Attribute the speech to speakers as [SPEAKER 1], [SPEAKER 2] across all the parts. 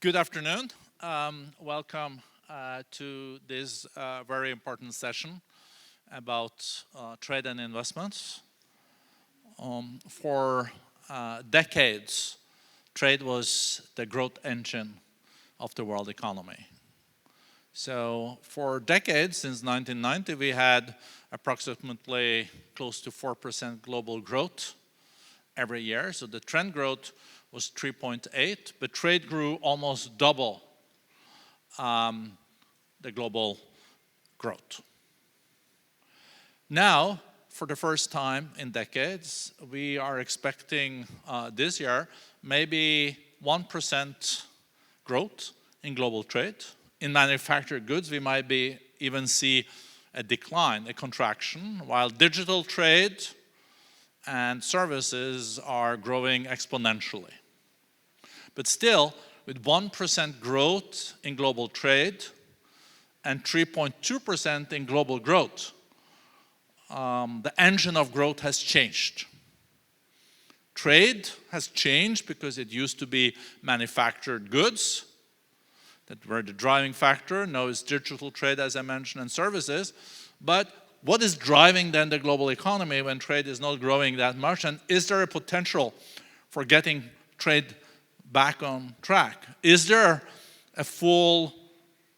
[SPEAKER 1] Good afternoon. Welcome to this very important session about trade and investments. For decades, trade was the growth engine of the world economy. So for decades, since 1990, we had approximately close to 4% global growth every year. So the trend growth was 3.8, but trade grew almost double the global growth. Now, for the first time in decades, we are expecting this year maybe 1% growth in global trade. In manufactured goods, we might even see a decline, a contraction, while digital trade and services are growing exponentially. But still, with 1% growth in global trade and 3.2% in global growth, the engine of growth has changed. Trade has changed because it used to be manufactured goods that were the driving factor. Now it's digital trade, as I mentioned, and services. But what is driving then the global economy when trade is not growing that much? And is there a potential for getting trade back on track? Is there a full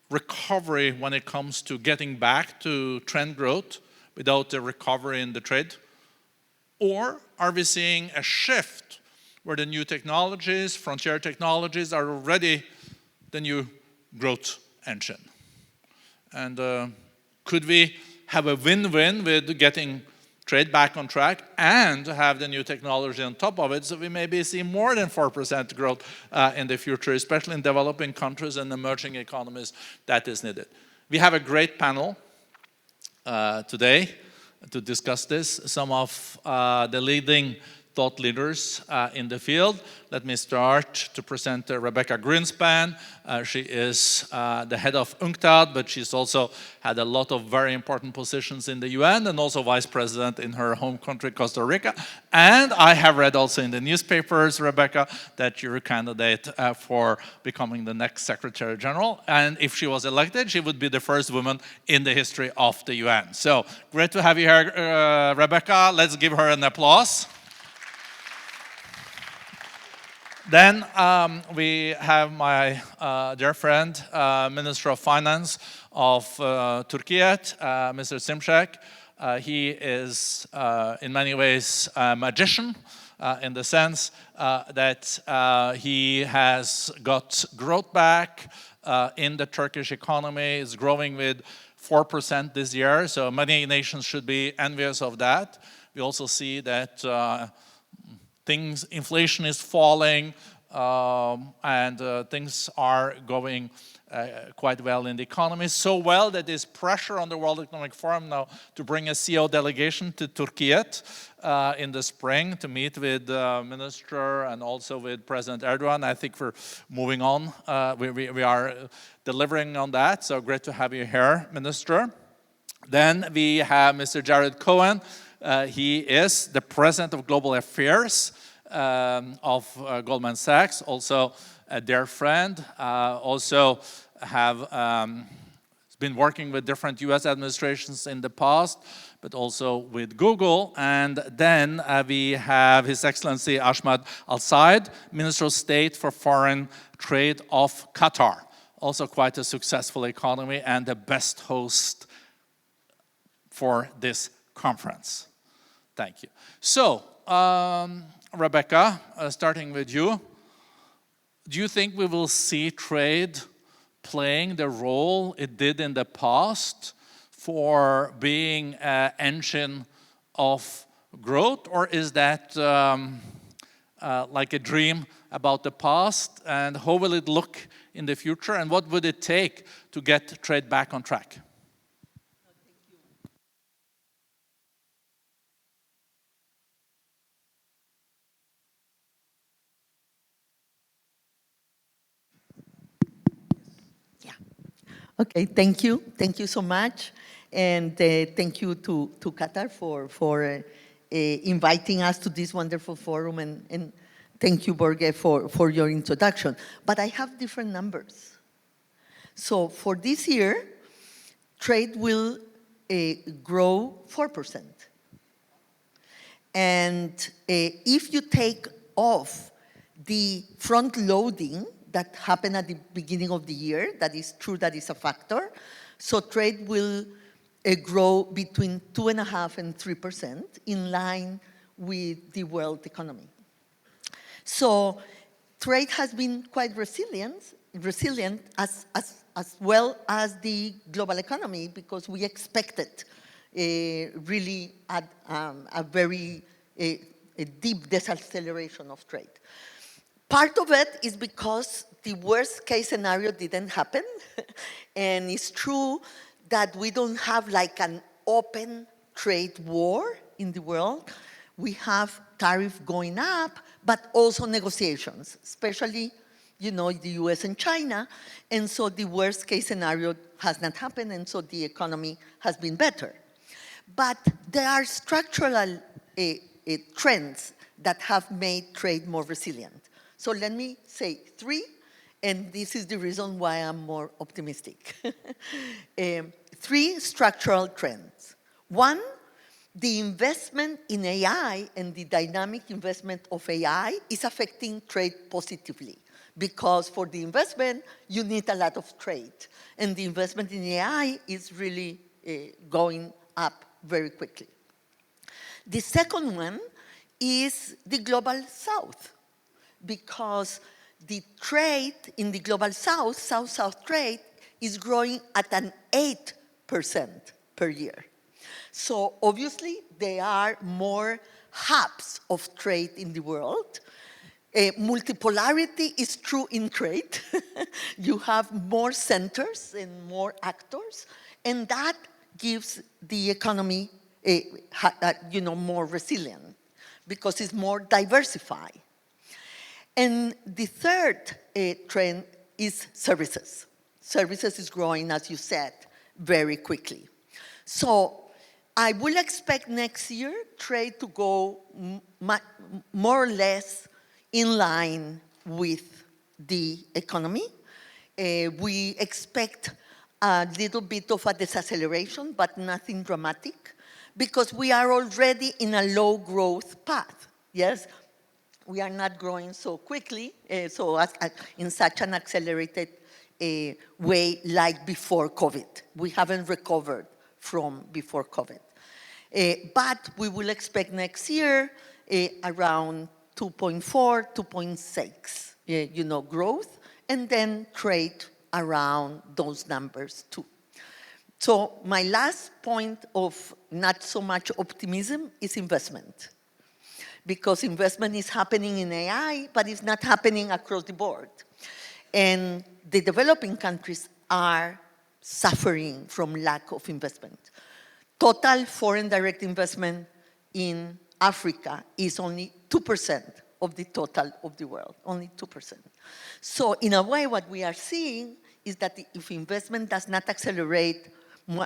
[SPEAKER 1] recovery when it comes to getting back to trend growth without a recovery in the trade? Or are we seeing a shift where the new technologies, frontier technologies, are already the new growth engine? And could we have a win-win with getting trade back on track and have the new technology on top of it, so we maybe see more than 4% growth in the future, especially in developing countries and emerging economies? That is needed. We have a great panel today to discuss this. Some of the leading thought leaders in the field. Let me start to present Rebeca Grynspan. She is the head of UNCTAD, but she's also had a lot of very important positions in the UN and also vice president in her home country, Costa Rica. And I have read also in the newspapers, Rebeca, that you're a candidate for becoming the next Secretary General. And if she was elected, she would be the first woman in the history of the UN. So great to have you here, Rebeca. Let's give her an applause. Then we have my dear friend, Minister of Finance of Turkey, Mr. Şimşek. He is in many ways a magician in the sense that he has got growth back in the Turkish economy. It's growing with 4% this year, so many nations should be envious of that. We also see that inflation is falling, and things are going quite well in the economy. So well that there's pressure on the World Economic Forum now to bring a CEO delegation to Turkey in the spring to meet with the minister and also with President Erdogan. I think we're moving on. We are delivering on that, so great to have you here, Minister. Then we have Mr. Cohen. He is the President of Global Affairs of Goldman Sachs, also a dear friend, also have been working with different US administrations in the past, but also with Google. And then we have His Excellency Ahmad Al-Said, Minister of State for Foreign Trade of Qatar, also quite a successful economy and the best host for this conference. Thank you. So, Rebeca, starting with you, do you think we will see trade playing the role it did in the past for being an engine of growth, or is that like a dream about the past? And how will it look in the future, and what would it take to get trade back on track?
[SPEAKER 2] Okay, thank you. Thank you so much. And thank you to Qatar for inviting us to this wonderful forum and Thank you, Børge, for your introduction. But I have different numbers. So for this year, trade will grow 4%. And if you take off the front loading that happened at the beginning of the year, that is true, that is a factor, so trade will grow between 2.5% and 3% in line with the world economy. So trade has been quite resilient as well as the global economy, because we expected really a very deep deceleration of trade. Part of it is because the worst case scenario didn't happen. And it's true that we don't have like an open trade war in the world. We have tariff going up, but also negotiations, especially, you know, the US and China. And so the worst case scenario has not happened, and so the economy has been better. But there are structural trends that have made trade more resilient. So let me say three, and this is the reason why I'm more optimistic. Three structural trends. One, the investment in AI and the dynamic investment of AI is affecting trade positively, because for the investment, you need a lot of trade. And the investment in AI is really going up very quickly. The second one is the global south, because the trade in the global south, south-south trade, is growing at an 8% per year. So obviously, there are more hubs of trade in the world. Multipolarity is true in trade. You have more centers and more actors, and that gives the economy more resilient, because it's more diversified. And the third trend is services. Services is growing, as you said, very quickly. So I will expect next year trade to go more or less in line with the economy. We expect a little bit of a deceleration, but nothing dramatic, because we are already in a low growth path, yes? We are not growing so quickly, in such an accelerated way like before COVID. We haven't recovered from before COVID. But we will expect next year around 2.4, 2.6, growth, and then trade around those numbers too. So my last point of not so much optimism is investment, because investment is happening in AI, but it's not happening across the board. And the developing countries are suffering from lack of investment. Total foreign direct investment in Africa is only 2% of the total of the world, only 2%. So in a way, what we are seeing is that if investment does not accelerate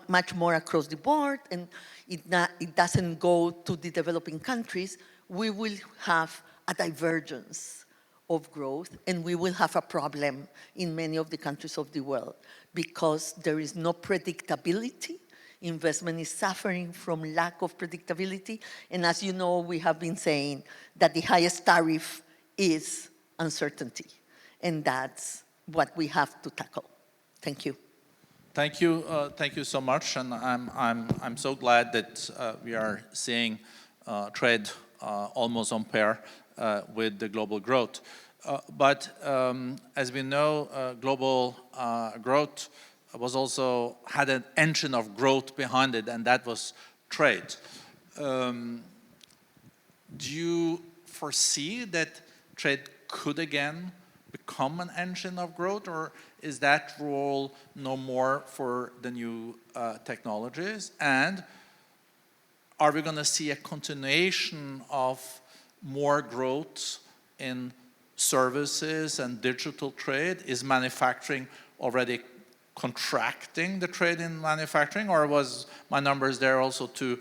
[SPEAKER 2] much more across the board, and it doesn't go to the developing countries, we will have a divergence of growth, and we will have a problem in many of the countries of the world, because there is no predictability. Investment is suffering from lack of predictability, and as you know, we have been saying that the highest tariff is uncertainty, and that's what we have to tackle. Thank you.
[SPEAKER 1] Thank you so much, and I'm so glad that we are seeing trade almost on pair with the global growth. But as we know, global growth had an engine of growth behind it, and that was trade. Do you foresee that trade could again become an engine of growth, or is that role no more for the new technologies? And are we going to see a continuation of more growth in services and digital trade? Is manufacturing already contracting the trade in manufacturing, or was my numbers there also too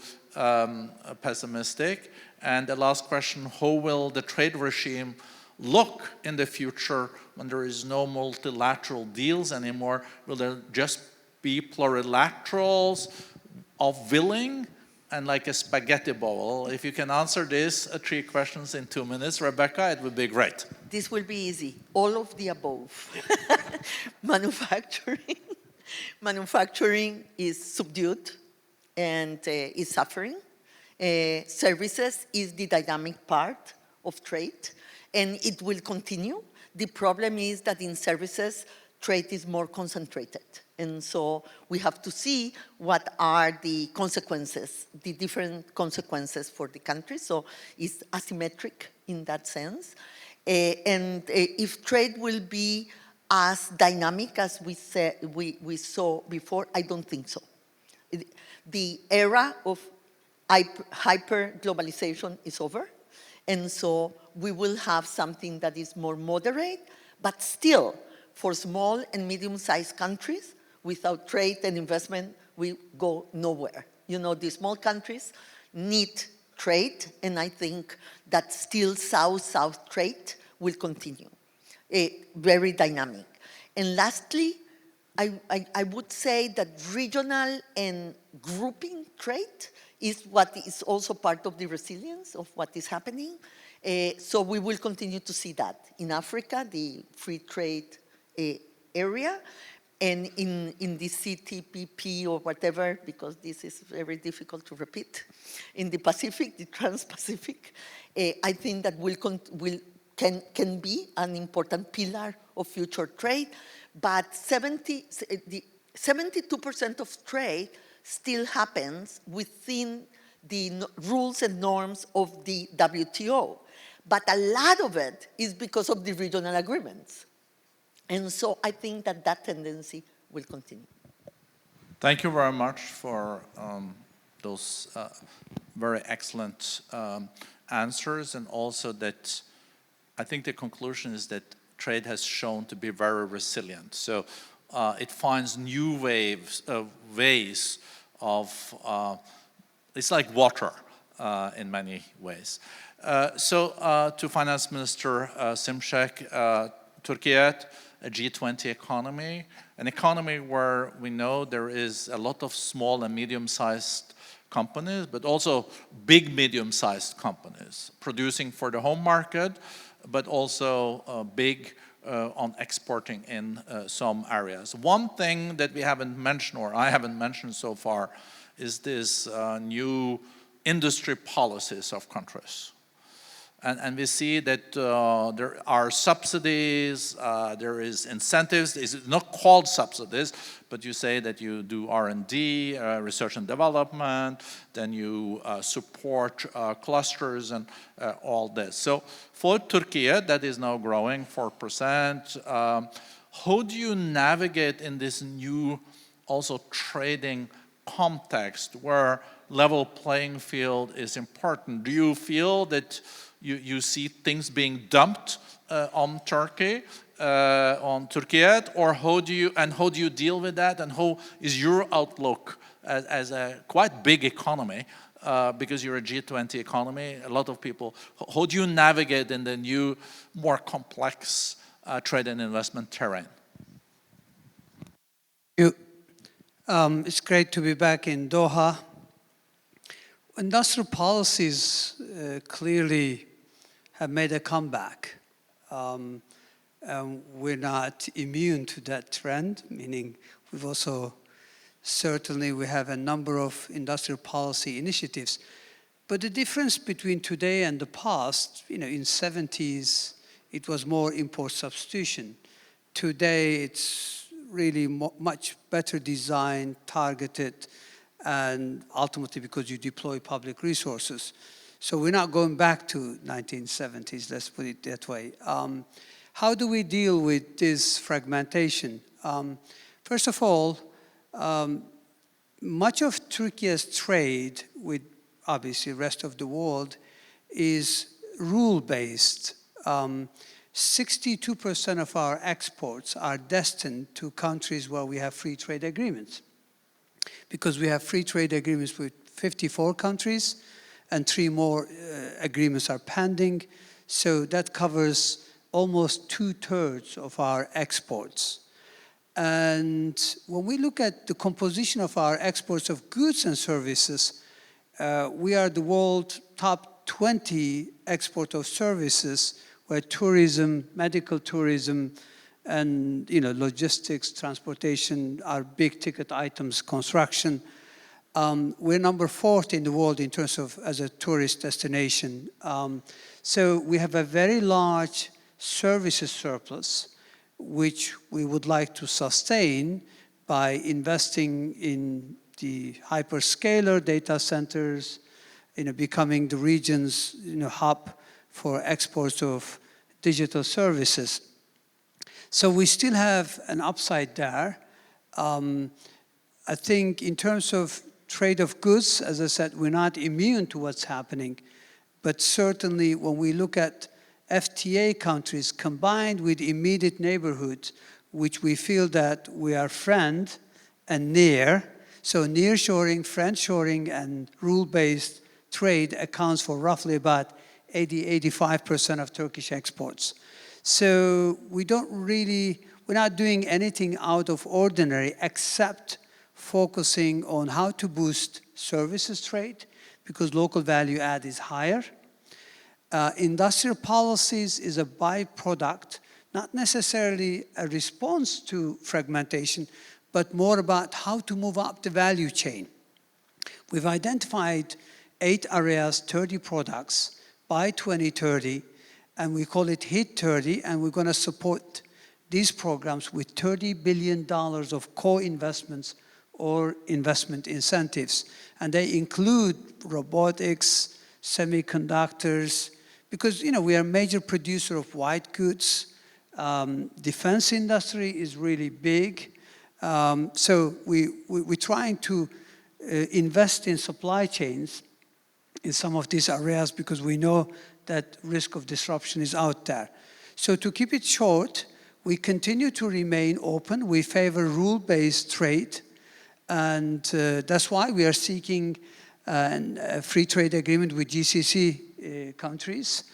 [SPEAKER 1] pessimistic? And the last question, how will the trade regime look in the future when there is no multilateral deals anymore? Will there just be plurilaterals of willing and like a spaghetti bowl? If you can answer these 3 questions in 2 minutes, Rebeca, it would be great.
[SPEAKER 2] This will be easy. All of the above. Manufacturing is subdued and is suffering. Services is the dynamic part of trade, and it will continue. The problem is that in services, trade is more concentrated. And so we have to see what are the consequences, the different consequences for the country. So it's asymmetric in that sense. And if trade will be as dynamic as we saw before, I don't think so. The era of hyper-globalization is over. And so we will have something that is more moderate, but still, for small and medium-sized countries, without trade and investment, we go nowhere. You know, the small countries need trade, and I think that still South-South trade will continue, very dynamic. And lastly, I would say that regional and grouping trade is what is also part of the resilience of what is happening. So we will continue to see that in Africa, the free trade area, and in the CTPP or whatever, because this is very difficult to repeat, in the Pacific, the Trans-Pacific, I think that can be an important pillar of future trade, but 72% of trade still happens within the rules and norms of the WTO. But a lot of it is because of the regional agreements. And so I think that that tendency will continue.
[SPEAKER 1] Thank you very much for those very excellent answers, and also that I think the conclusion is that trade has shown to be very resilient. So it finds new ways of, it's like water in many ways. To Finance Minister Şimşek, Turkey, a G20 economy, an economy where we know there is a lot of small and medium-sized companies, but also big medium-sized companies producing for the home market, but also big on exporting in some areas. One thing that we haven't mentioned, or I haven't mentioned so far, is this new industry policies of countries. And we see that there are subsidies, there is incentives. It's not called subsidies, but you say that you do R&D, research and development, then you support clusters and all this. So for Turkey, that is now growing 4%. How do you navigate in this new also trading context where level playing field is important? Do you feel that you see things being dumped on Turkey, or how do you deal with that, and how is your outlook as a quite big economy, because you're a G20 economy, a lot of people, how do you navigate in the new, more complex trade and investment terrain?
[SPEAKER 3] It's great to be back in Doha. Industrial policies clearly have made a comeback. We're not immune to that trend, meaning we've also, certainly we have a number of industrial policy initiatives. But the difference between today and the past, in 70s, it was more import substitution. Today, it's really much better designed, targeted, and ultimately because you deploy public resources. So we're not going back to 1970s, let's put it that way. How do we deal with this fragmentation? First of all, much of Turkey's trade with obviously the rest of the world is rule-based. 62% of our exports are destined to countries where we have free trade agreements. Because we have free trade agreements with 54 countries, and 3 more agreements are pending. So that covers almost 2/3 of our exports. And when we look at the composition of our exports of goods and services, we are the world top 20 export of services, where tourism, medical tourism, and logistics, transportation are big ticket items, construction. We're number 4th in the world in terms of as a tourist destination. So we have a very large services surplus, which we would like to sustain by investing in the hyperscaler data centers, becoming the region's hub for exports of digital services. So we still have an upside there. I think in terms of trade of goods, as I said, we're not immune to what's happening, but certainly when we look at FTA countries combined with immediate neighborhoods, which we feel that we are friend and near, so nearshoring, friendshoring, and rule-based trade accounts for roughly about 80–85% of Turkish exports. So we're not doing anything out of ordinary except focusing on how to boost services trade because local value add is higher. Industrial policies is a byproduct, not necessarily a response to fragmentation, but more about how to move up the value chain. We've identified 8 areas, 30 products by 2030, and we call it HIT 30, and we're going to support these programs with $30 billion of co-investments or investment incentives. And they include robotics, semiconductors, because we are a major producer of white goods. Defense industry is really big. So we're trying to invest in supply chains in some of these areas because we know that risk of disruption is out there. So to keep it short, we continue to remain open. We favor rule-based trade. And that's why we are seeking a free trade agreement with GCC countries.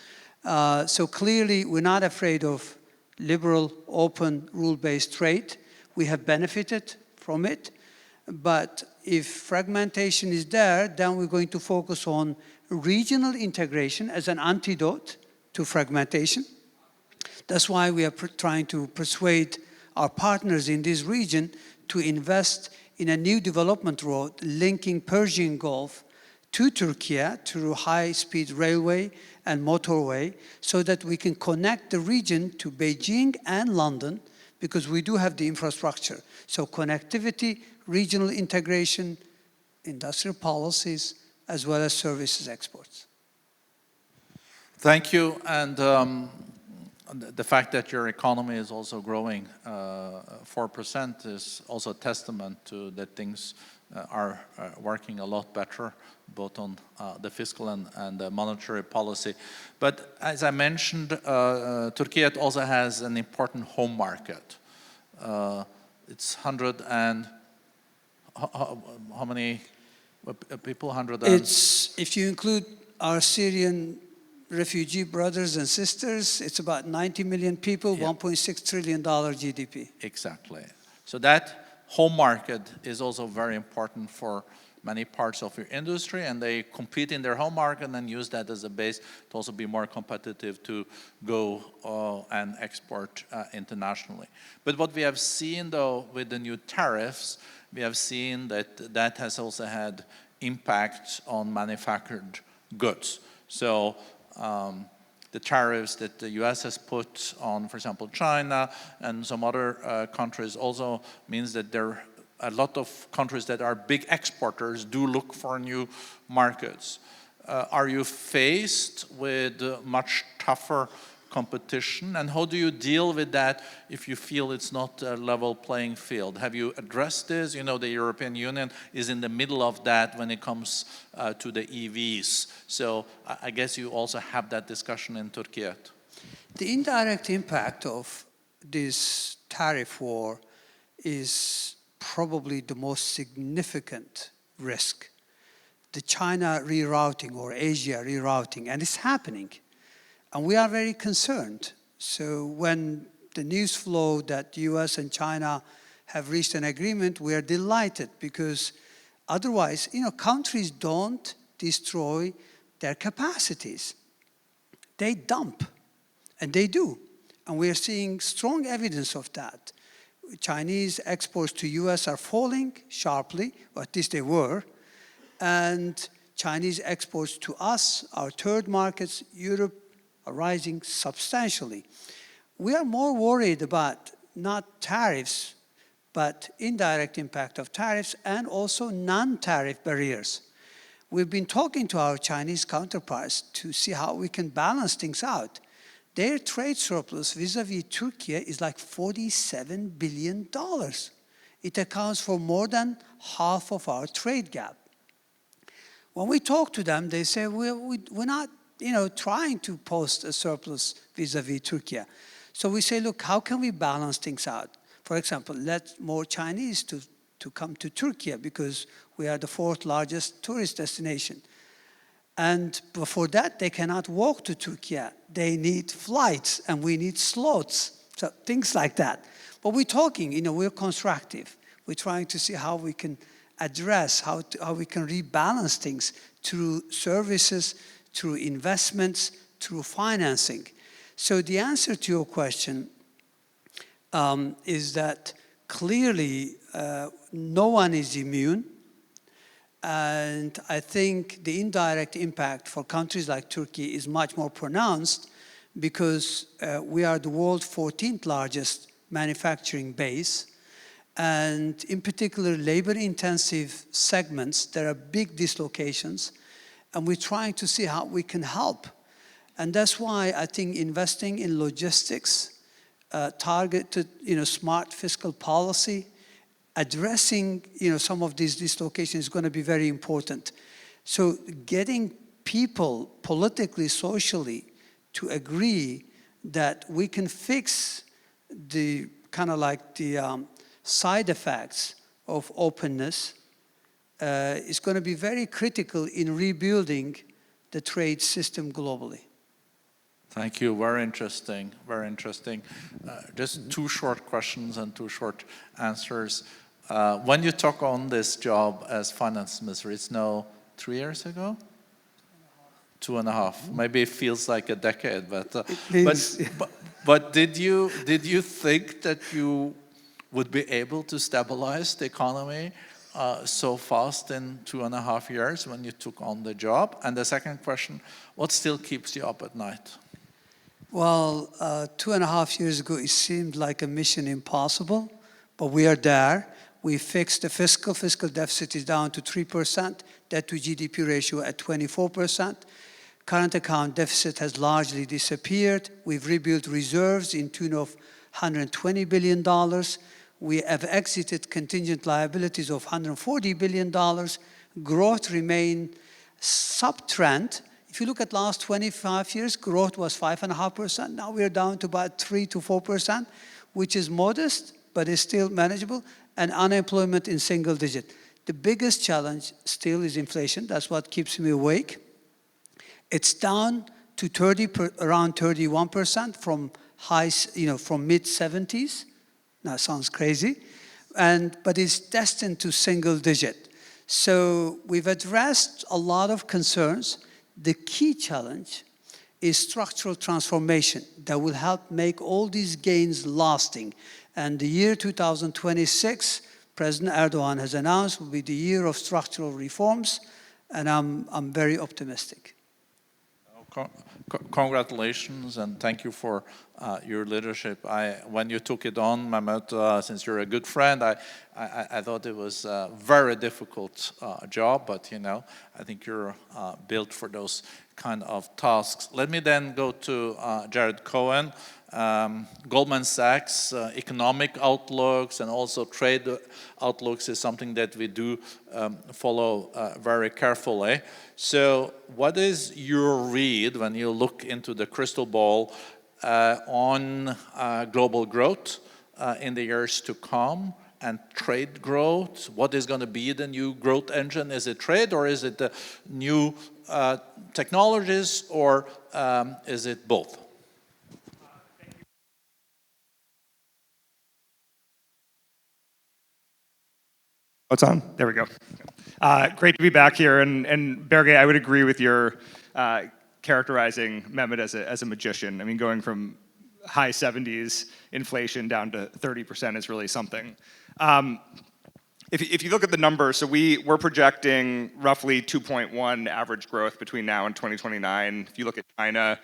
[SPEAKER 3] So clearly, we're not afraid of liberal, open, rule-based trade. We have benefited from it. But if fragmentation is there, then we're going to focus on regional integration as an antidote to fragmentation. That's why we are trying to persuade our partners in this region to invest in a new development road linking Persian Gulf to Turkey through high-speed railway and motorway so that we can connect the region to Beijing and London because we do have the infrastructure. So connectivity, regional integration, industrial policies, as well as services exports.
[SPEAKER 1] Thank you. And the fact that your economy is also growing 4% is also a testament to that things are working a lot better, both on the fiscal and the monetary policy. But as I mentioned, Turkey also has an important home market. It's 100 and how many people? 100 and...
[SPEAKER 3] It's, if you include our Syrian refugee brothers and sisters, it's about 90 million people, yeah. $1.6 trillion GDP.
[SPEAKER 1] Exactly. So that home market is also very important for many parts of your industry, and they compete in their home market and use that as a base to also be more competitive to go and export internationally. But what we have seen, though, with the new tariffs, we have seen that that has also had impact on manufactured goods. So the tariffs that the US has put on, for example, China and some other countries also means that there are a lot of countries that are big exporters do look for new markets. Are you faced with much tougher competition? And how do you deal with that if you feel it's not a level playing field? Have you addressed this? You know, the European Union is in the middle of that when it comes to the EVs. So I guess you also have that discussion in Turkey.
[SPEAKER 3] The indirect impact of this tariff war is probably the most significant risk. The China rerouting or Asia rerouting, and it's happening. And we are very concerned. So when the news flow that the US and China have reached an agreement, we are delighted because otherwise, countries don't destroy their capacities. They dump, and they do. And we are seeing strong evidence of that. Chinese exports to US are falling sharply, or at least they were, and Chinese exports to us, our third markets, Europe, are rising substantially. We are more worried about not tariffs, but indirect impact of tariffs and also non-tariff barriers. We've been talking to our Chinese counterparts to see how we can balance things out. Their trade surplus vis-a-vis Turkey is like $47 billion. It accounts for more than half of our trade gap. When we talk to them, they say, we're not trying to post a surplus vis-a-vis Turkey. So we say, look, how can we balance things out? For example, let more Chinese to come to Turkey because we are the fourth largest tourist destination. And for that, they cannot walk to Turkey. They need flights, and we need slots. So things like that. But we're talking, we're constructive. We're trying to see how we can address, how we can rebalance things through services, through investments, through financing. So the answer to your question is that clearly no one is immune. And I think the indirect impact for countries like Turkey is much more pronounced because we are the world's 14th largest manufacturing base. And in particular, labor-intensive segments, there are big dislocations. And we're trying to see how we can help. And that's why I think investing in logistics, targeted, smart fiscal policy, addressing, some of these dislocations is going to be very important. So getting people politically, socially to agree that we can fix the side effects of openness is going to be very critical in rebuilding the trade system globally.
[SPEAKER 1] Thank you. Very interesting. Very interesting. Just two short questions and two short answers. When you took on this job as finance minister, it's now 3 years ago? 2.5. Maybe it feels like a decade, but did you think that you would be able to stabilize the economy so fast in 2.5 years when you took on the job? And the second question, what still keeps you up at night?
[SPEAKER 3] Well, 2.5 years ago, it seemed like a mission impossible, but we are there. We fixed the fiscal deficit is down to 3%, debt to GDP ratio at 24%. Current account deficit has largely disappeared. We've rebuilt reserves in tune of $120 billion. We have exited contingent liabilities of $140 billion. Growth remained sub-trend. If you look at last 25 years, growth was 5.5%. Now we're down to about 3 to 4%, which is modest, but is still manageable, and unemployment in single digit. The biggest challenge still is inflation. That's what keeps me awake. It's down to around 31% from highs, from mid-70s. Now, sounds crazy, but it's destined to single digit. So we've addressed a lot of concerns. The key challenge is structural transformation that will help make all these gains lasting. And the year 2026, President Erdogan has announced, will be the year of structural reforms, and I'm very optimistic.
[SPEAKER 1] Congratulations, and thank you for your leadership. When you took it on, Mehmet, since you're a good friend, I thought it was a very difficult job, but I think you're built for those kind of tasks. Let me then go to Jared Cohen. Goldman Sachs economic outlooks and also trade outlooks is something that we do follow very carefully. So what is your read when you look into the crystal ball on global growth in the years to come and trade growth? What is going to be the new growth engine? Is it trade, or is it the new technologies, or is it both?
[SPEAKER 4] Oh, it's on? There we go. Great to be back here. And Børge, I would agree with your characterizing Mehmet as a magician. I mean, going from high 70s inflation down to 30% is really something. If you look at the numbers, so we're projecting roughly 2.1 average growth between now and 2029. If you look at China,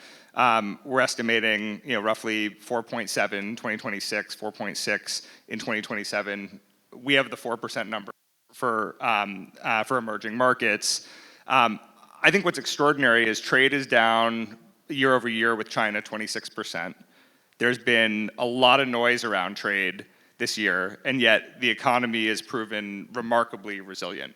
[SPEAKER 4] we're estimating roughly 4.7 in 2026, 4.6 in 2027. We have the 4% number for emerging markets. I think what's extraordinary is trade is down year over year with China 26%. There's been a lot of noise around trade this year, and yet the economy has proven remarkably resilient.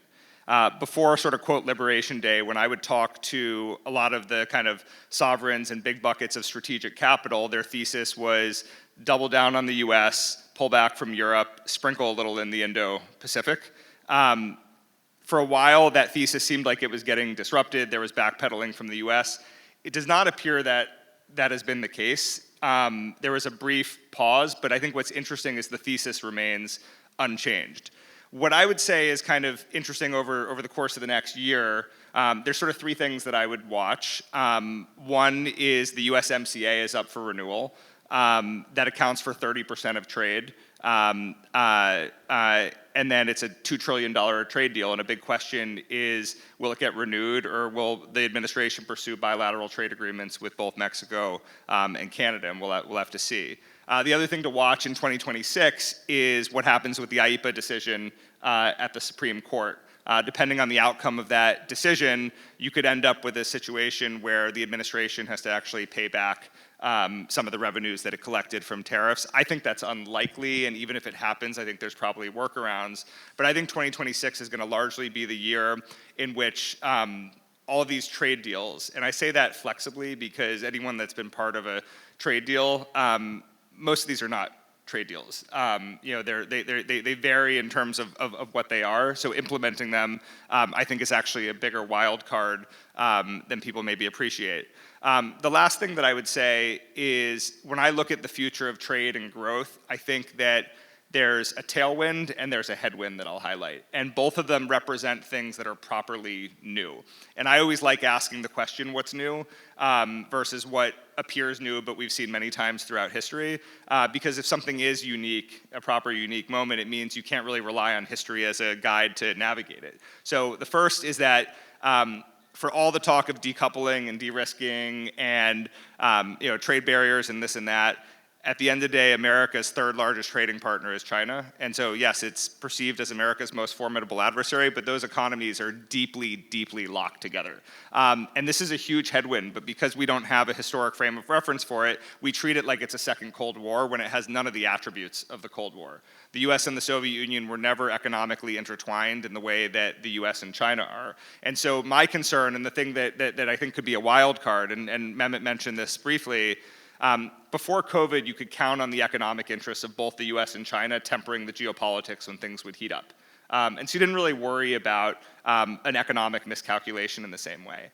[SPEAKER 4] Before sort of quote Liberation Day, when I would talk to a lot of the kind of sovereigns and big buckets of strategic capital, their thesis was double down on the US, pull back from Europe, sprinkle a little in the Indo-Pacific. For a while, that thesis seemed like it was getting disrupted. There was backpedaling from the US. It does not appear that that has been the case. There was a brief pause, but I think what's interesting is the thesis remains unchanged. What I would say is kind of interesting over the course of the next year, there's sort of three things that I would watch. One is the USMCA is up for renewal. That accounts for 30% of trade. And then it's a $2 trillion trade deal, and a big question is, will it get renewed, or will the administration pursue bilateral trade agreements with both Mexico and Canada, and we'll have to see. The other thing to watch in 2026 is what happens with the IEEPA decision at the Supreme Court. Depending on the outcome of that decision, you could end up with a situation where the administration has to actually pay back some of the revenues that it collected from tariffs. I think that's unlikely, and even if it happens, I think there's probably workarounds. But I think 2026 is going to largely be the year in which all of these trade deals, and I say that flexibly because anyone that's been part of a trade deal, most of these are not trade deals. They vary in terms of what they are. So implementing them, I think, is actually a bigger wild card than people maybe appreciate. The last thing that I would say is when I look at the future of trade and growth, I think that there's a tailwind and there's a headwind that I'll highlight. And both of them represent things that are properly new. And I always like asking the question, what's new, versus what appears new, but we've seen many times throughout history. Because if something is unique, a proper unique moment, it means you can't really rely on history as a guide to navigate it. So the first is that for all the talk of decoupling and de-risking and trade barriers and this and that, at the end of the day, America's third largest trading partner is China. And so, yes, it's perceived as America's most formidable adversary, but those economies are deeply, deeply locked together. And this is a huge headwind, but because we don't have a historic frame of reference for it, we treat it like it's a second Cold War when it has none of the attributes of the Cold War. The US and the Soviet Union were never economically intertwined in the way that the US and China are. And so my concern, and the thing that I think could be a wild card, and Mehmet mentioned this briefly, before COVID, you could count on the economic interests of both the US and China tempering the geopolitics when things would heat up. And so you didn't really worry about an economic miscalculation in the same way.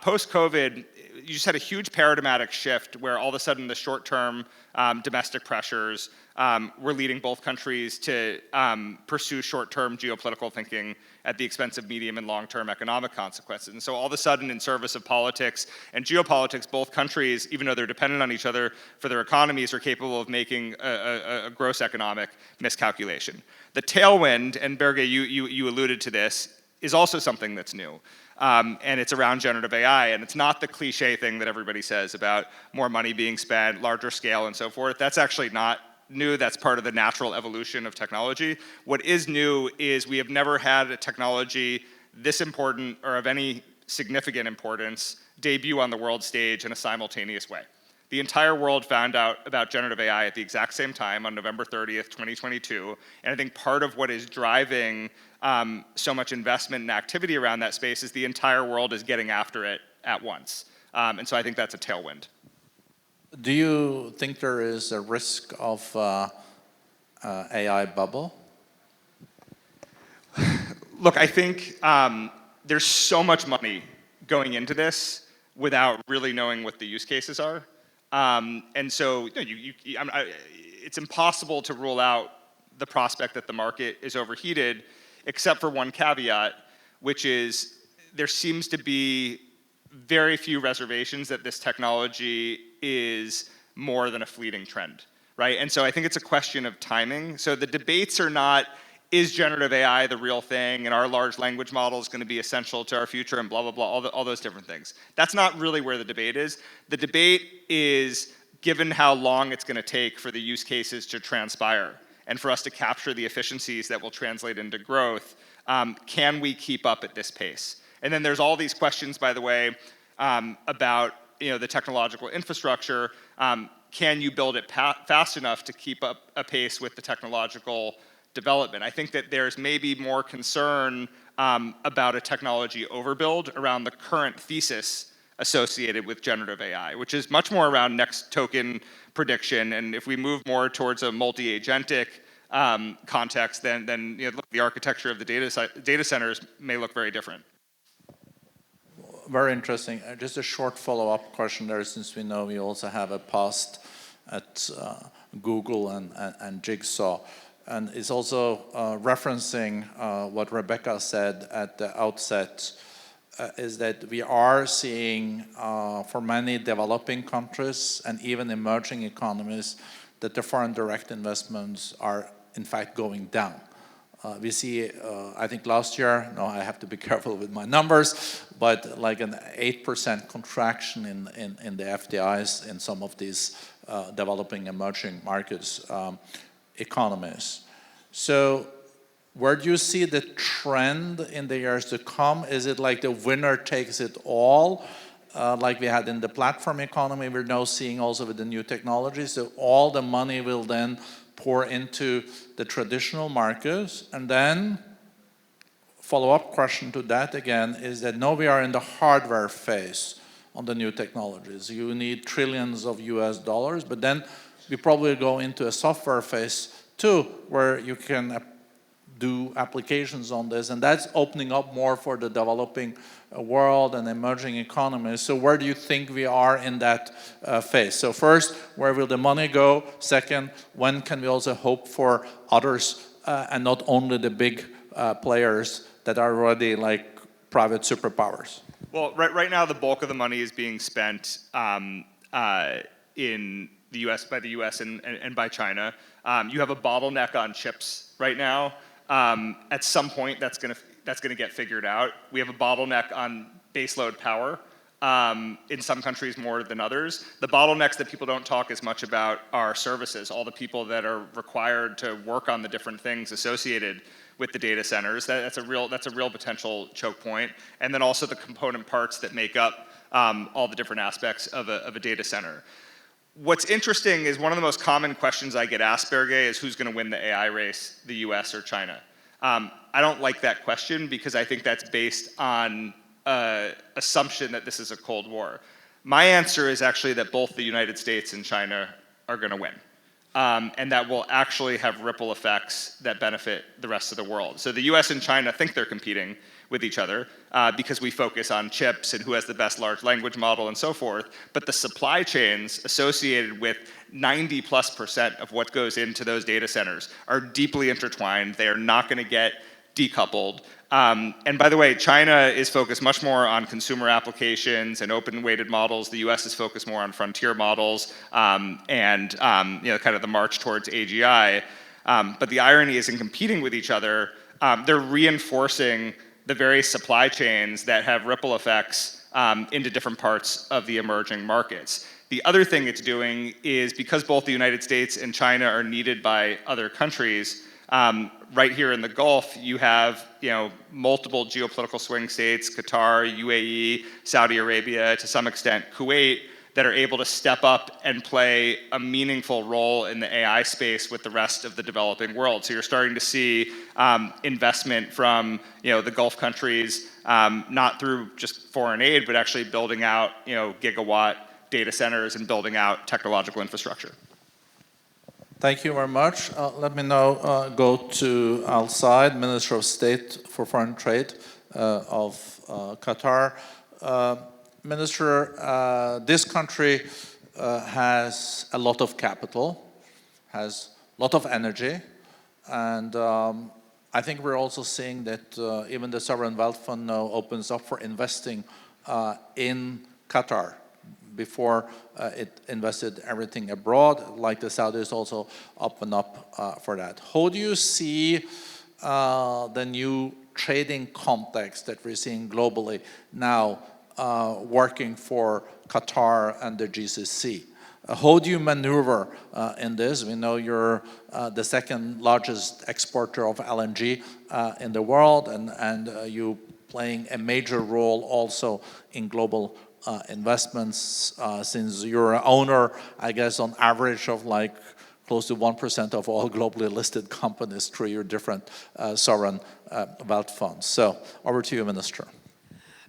[SPEAKER 4] Post-COVID, you just had a huge paradigmatic shift where all of a sudden the short-term domestic pressures were leading both countries to pursue short-term geopolitical thinking at the expense of medium and long-term economic consequences. And so all of a sudden, in service of politics and geopolitics, both countries, even though they're dependent on each other for their economies, are capable of making a gross economic miscalculation. The tailwind, and Børge, you alluded to this, is also something that's new. And it's around generative AI, and it's not the cliche thing that everybody says about more money being spent, larger scale, and so forth. That's actually not new. That's part of the natural evolution of technology. What is new is we have never had a technology this important or of any significant importance debut on the world stage in a simultaneous way. The entire world found out about generative AI at the exact same time on November 30th, 2022. And I think part of what is driving so much investment and activity around that space is the entire world is getting after it at once. And so I think that's a tailwind.
[SPEAKER 1] Do you think there is a risk of AI bubble?
[SPEAKER 4] Look, I think there's so much money going into this without really knowing what the use cases are. And so it's impossible to rule out the prospect that the market is overheated. except for one caveat, which is there seems to be very few reservations that this technology is more than a fleeting trend, right? And so I think it's a question of timing. So the debates are not, is generative AI the real thing, and our large language model is going to be essential to our future, and blah, blah, blah, all those different things. That's not really where the debate is. The debate is, given how long it's going to take for the use cases to transpire, and for us to capture the efficiencies that will translate into growth, can we keep up at this pace? And then there's all these questions, by the way, about the technological infrastructure. Can you build it fast enough to keep up a pace with the technological development? I think that there's maybe more concern about a technology overbuild around the current thesis associated with generative AI, which is much more around next token prediction. And if we move more towards a multi-agentic context, then the architecture of the data centers may look very different.
[SPEAKER 1] Very interesting. Just a short follow-up question there, since we know we also have a past at Google and Jigsaw. And it's also referencing what Rebeca said at the outset, is that we are seeing for many developing countries and even emerging economies that the foreign direct investments are in fact going down. We see, I think last year, no, I have to be careful with my numbers, but like an 8% contraction in the FDIs in some of these developing emerging markets economies. So where do you see the trend in the years to come? Is it like the winner takes it all, like we had in the platform economy? We're now seeing also with the new technologies, so all the money will then pour into the traditional markets. And then follow-up question to that again is that now we are in the hardware phase on the new technologies. You need trillions of US dollars, but then we probably go into a software phase too, where you can do applications on this, and that's opening up more for the developing world and emerging economies. So where do you think we are in that phase? So first, where will the money go? Second, when can we also hope for others and not only the big players that are already like private superpowers?
[SPEAKER 4] Well, right now the bulk of the money is being spent in the US, by the US and by China. You have a bottleneck on chips right now. At some point, that's gonna get figured out. We have a bottleneck on baseload power in some countries more than others. The bottlenecks that people don't talk as much about are services, all the people that are required to work on the different things associated with the data centers. That's a real potential choke point. And then also the component parts that make up all the different aspects of a data center. What's interesting is one of the most common questions I get asked, Børge, is who's going to win the AI race, the US or China? I don't like that question because I think that's based on assumption that this is a Cold War. My answer is actually that both the United States and China are going to win. And that will actually have ripple effects that benefit the rest of the world. So the US and China think they're competing with each other because we focus on chips and who has the best large language model and so forth. But the supply chains associated with 90+% of what goes into those data centers are deeply intertwined. They are not going to get decoupled. And by the way, China is focused much more on consumer applications and open-weighted models. The US is focused more on frontier models and kind of the march towards AGI. But the irony is in competing with each other, they're reinforcing the various supply chains that have ripple effects into different parts of the emerging markets. The other thing it's doing is because both the United States and China are needed by other countries, right here in the Gulf, you have multiple geopolitical swing states, Qatar, UAE, Saudi Arabia, to some extent Kuwait, that are able to step up and play a meaningful role in the AI space with the rest of the developing world. So you're starting to see investment from the Gulf countries, not through just foreign aid, but actually building out gigawatt data centers and building out technological infrastructure.
[SPEAKER 1] Thank you very much. Let me now go to Al Said, Minister of State for Foreign Trade of Qatar. Minister, this country has a lot of capital, has a lot of energy, and I think we're also seeing that even the sovereign wealth fund now opens up for investing in Qatar. Before it invested everything abroad, like the Saudis also open up for that. How do you see the new trading context that we're seeing globally now working for Qatar and the GCC? How do you maneuver in this? We know you're the second largest exporter of LNG in the world, and you playing a major role also in global investments, since you're an owner, I guess, on average of like close to 1% of all globally listed companies through your different sovereign wealth funds. So over to you, Minister.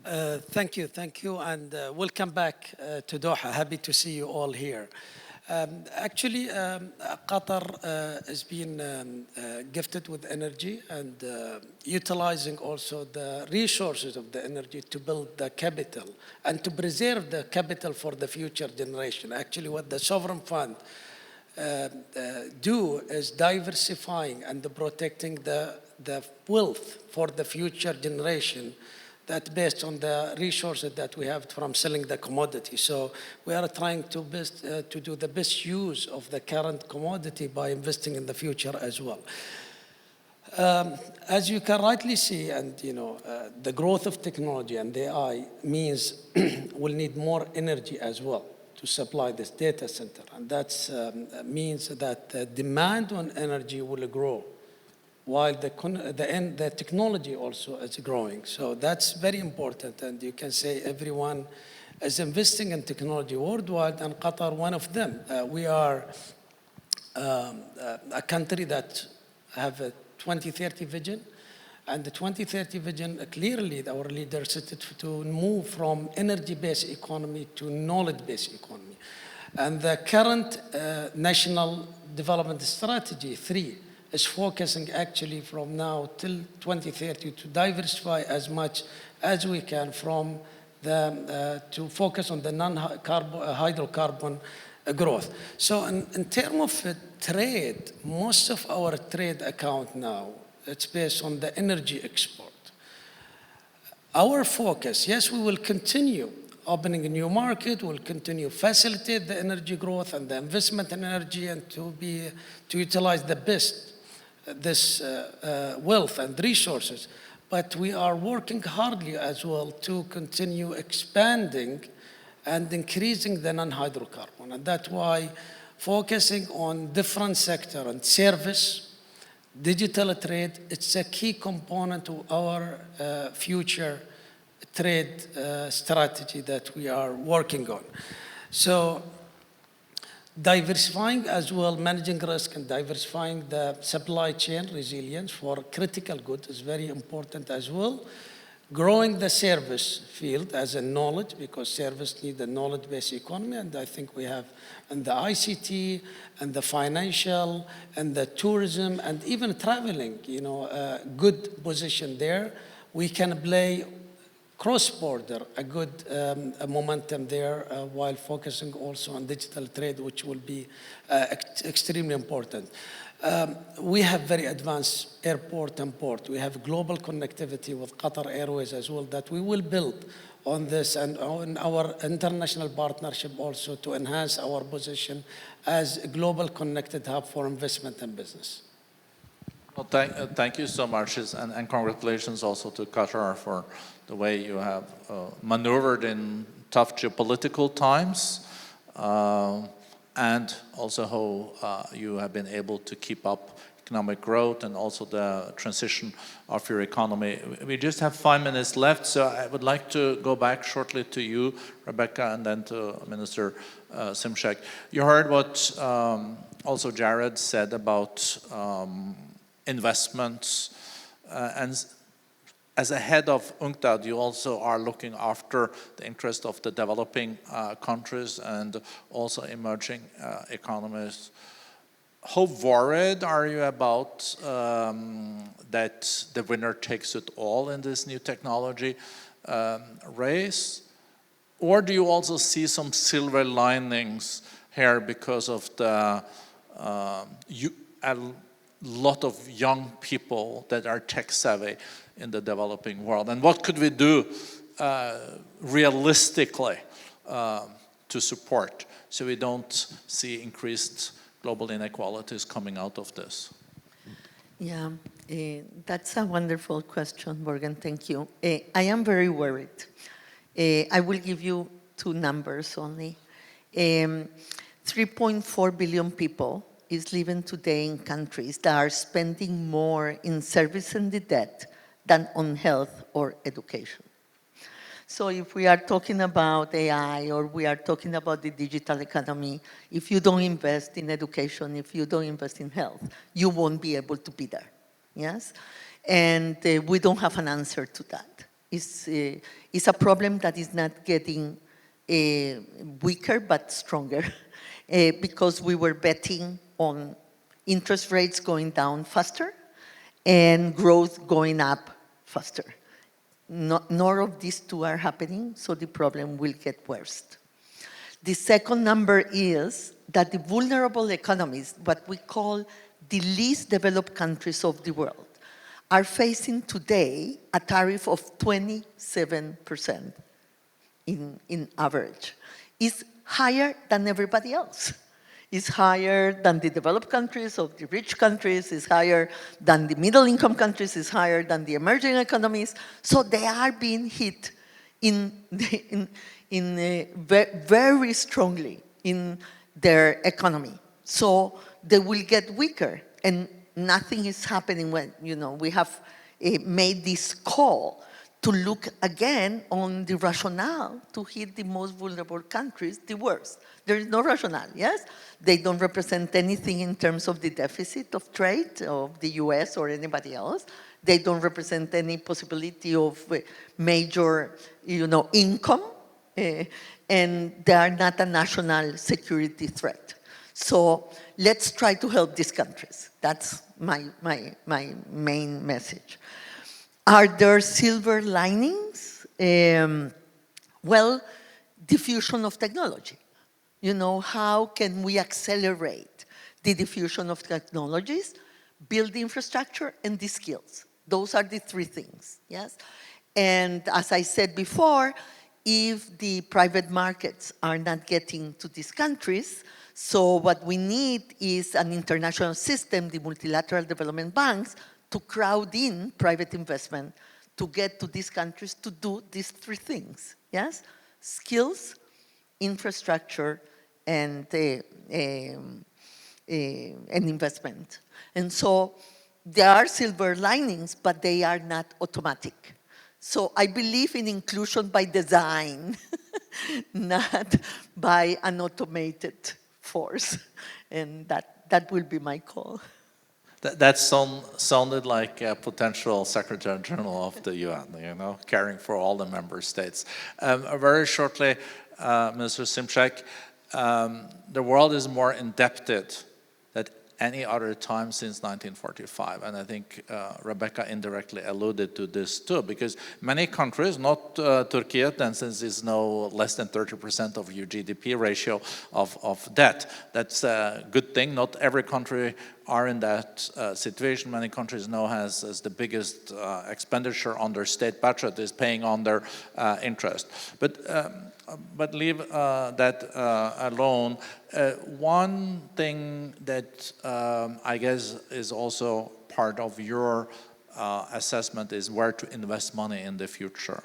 [SPEAKER 5] Thank you, and welcome back to Doha. Happy to see you all here. Actually, Qatar has been gifted with energy and utilizing also the resources of the energy to build the capital and to preserve the capital for the future generation. Actually, what the sovereign fund do is diversifying and protecting the wealth for the future generation, that based on the resources that we have from selling the commodity. So we are trying to do the best use of the current commodity by investing in the future as well. As you can rightly see, and the growth of technology and AI means we'll need more energy as well to supply this data center. And that means that the demand on energy will grow, while the technology also is growing. So that's very important, and you can say everyone is investing in technology worldwide, and Qatar one of them. We are a country that have a 2030 vision, and the 2030 vision, clearly our leaders said to move from energy-based economy to knowledge-based economy. And the current National Development Strategy 3 is focusing actually from now till 2030 to diversify as much as we can from to focus on the non-hydrocarbon growth. So in terms of trade, most of our trade account now, it's based on the energy export. Our focus, yes, we will continue opening a new market, we'll continue facilitate the energy growth and the investment in energy, and to utilize the best this wealth and resources. But we are working hardly as well to continue expanding and increasing the non-hydrocarbon. And that's why focusing on different sector and service, digital trade, it's a key component of our future trade strategy that we are working on. So diversifying as well, managing risk and diversifying the supply chain resilience for critical goods is very important as well. Growing the service field as a knowledge, because service need a knowledge-based economy, and I think we have in the ICT and the financial and the tourism and even traveling, a good position there. We can play cross-border, a good momentum there, while focusing also on digital trade, which will be extremely important. We have very advanced airport and port. We have global connectivity with Qatar Airways as well that we will build on this, and on our international partnership also to enhance our position as a global connected hub for investment and business.
[SPEAKER 1] Well, thank you so much, and congratulations also to Qatar for the way you have maneuvered in tough geopolitical times, and also how you have been able to keep up economic growth and also the transition of your economy. We just have 5 minutes left, so I would like to go back shortly to you, Rebeca, and then to Minister Şimşek. You heard what also Jared said about investments, and as a head of UNCTAD, you also are looking after the interest of the developing countries and also emerging economies. How worried are you about that the winner takes it all in this new technology race? Or do you also see some silver linings here because of the lot of young people that are tech savvy in the developing world. And what could we do realistically to support so we don't see increased global inequalities coming out of this?
[SPEAKER 2] Yeah, that's a wonderful question, Børge, thank you. I am very worried. I will give you two numbers only. 3.4 billion people is living today in countries that are spending more in servicing the debt than on health or education. So if we are talking about AI or we are talking about the digital economy, if you don't invest in education, if you don't invest in health, you won't be able to be there, yes? And we don't have an answer to that. It's a problem that is not getting weaker but stronger because we were betting on interest rates going down faster and growth going up faster. None of these two are happening, so the problem will get worse. The second number is that the vulnerable economies, what we call the least developed countries of the world, are facing today a tariff of 27% in average. It's higher than everybody else. Is higher than the developed countries or the rich countries, is higher than the middle income countries, is higher than the emerging economies. So they are being hit very strongly in their economy. So they will get weaker and nothing is happening when, we have made this call to look again on the rationale to hit the most vulnerable countries the worst. There is no rationale, yes? They don't represent anything in terms of the deficit of trade of the US or anybody else. They don't represent any possibility of major, income, and they are not a national security threat. So let's try to help these countries. That's my main message. Are there silver linings? Well, diffusion of technology. How can we accelerate the diffusion of technologies, build the infrastructure, and the skills? Those are the three things, yes? And as I said before, if the private markets are not getting to these countries, so what we need is an international system, the multilateral development banks, to crowd in private investment to get to these countries to do these three things, yes? Skills, infrastructure, and investment. And so there are silver linings, but they are not automatic. So I believe in inclusion by design, not by an automated force. And that will be my call.
[SPEAKER 1] That sounded like a potential Secretary General of the UN, caring for all the member states. Very shortly, Mr. Şimşek, the world is more indebted than any other time since 1945. And I think Rebeca indirectly alluded to this too, because many countries, not Turkey, and since it's no less than 30% of your GDP ratio of debt, that's a good thing. Not every country are in that situation. Many countries now has the biggest expenditure on their state budget is paying on their interest. But leave that alone. One thing that I guess is also part of your assessment is where to invest money in the future.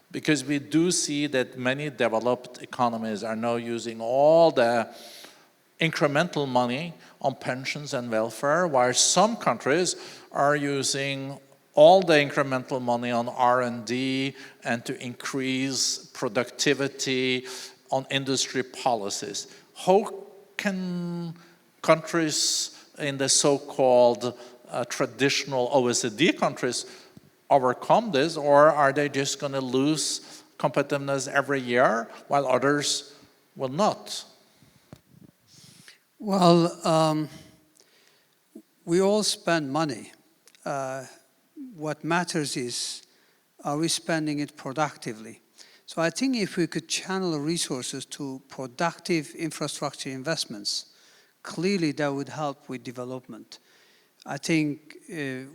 [SPEAKER 1] Because we do see that many developed economies are now using all the incremental money on pensions and welfare, while some countries are using all the incremental money on R&D and to increase productivity on industry policies. How can countries in the so-called traditional OECD countries overcome this, or are they just going to lose competitiveness every year while others will not?
[SPEAKER 3] Well, we all spend money. What matters is, are we spending it productively? So I think if we could channel resources to productive infrastructure investments, clearly that would help with development. I think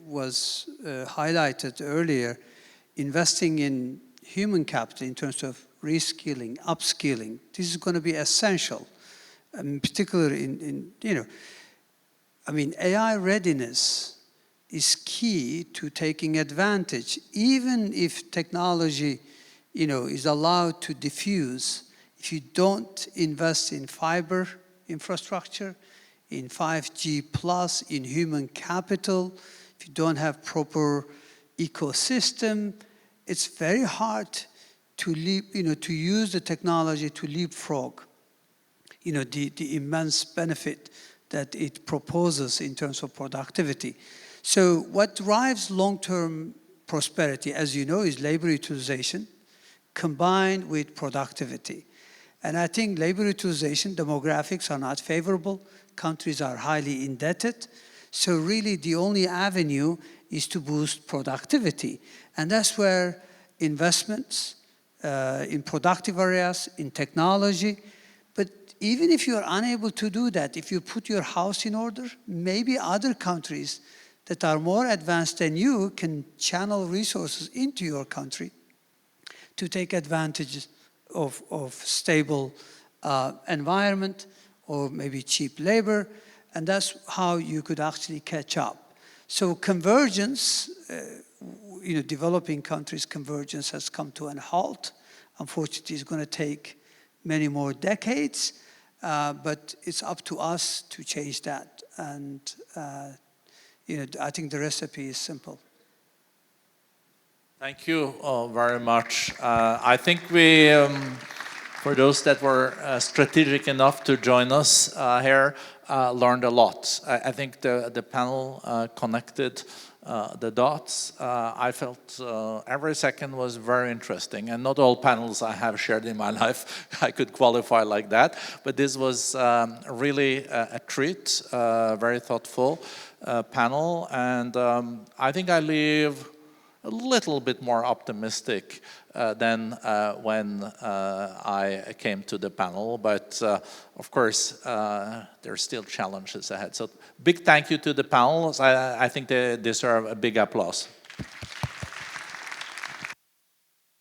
[SPEAKER 3] was highlighted earlier, investing in human capital in terms of reskilling, upskilling. This is going to be essential, in particular AI readiness is key to taking advantage, even if technology, is allowed to diffuse. If you don't invest in fiber infrastructure, in 5G plus, in human capital, if you don't have proper ecosystem, it's very hard to to use the technology to leapfrog, the immense benefit that it proposes in terms of productivity. So what drives long-term prosperity, as you know, is labor utilization combined with productivity. And I think labor utilization, demographics are not favorable. Countries are highly indebted. So really the only avenue is to boost productivity. And that's where investments in productive areas, in technology, but even if you're unable to do that, if you put your house in order, maybe other countries that are more advanced than you can channel resources into your country to take advantage of stable environment or maybe cheap labor, and that's how you could actually catch up. So convergence, developing countries' convergence has come to a halt. Unfortunately, it's going to take many more decades, but it's up to us to change that. And I think the recipe is simple.
[SPEAKER 1] Thank you very much. I think we, for those that were strategic enough to join us here, learned a lot. I think the panel connected the dots. I felt every second was very interesting, and not all panels I have shared in my life I could qualify like that, but this was really a treat, very thoughtful panel, and I think I leave a little bit more optimistic than when I came to the panel, but of course there's still challenges ahead. So big thank you to the panels. I think they deserve a big applause.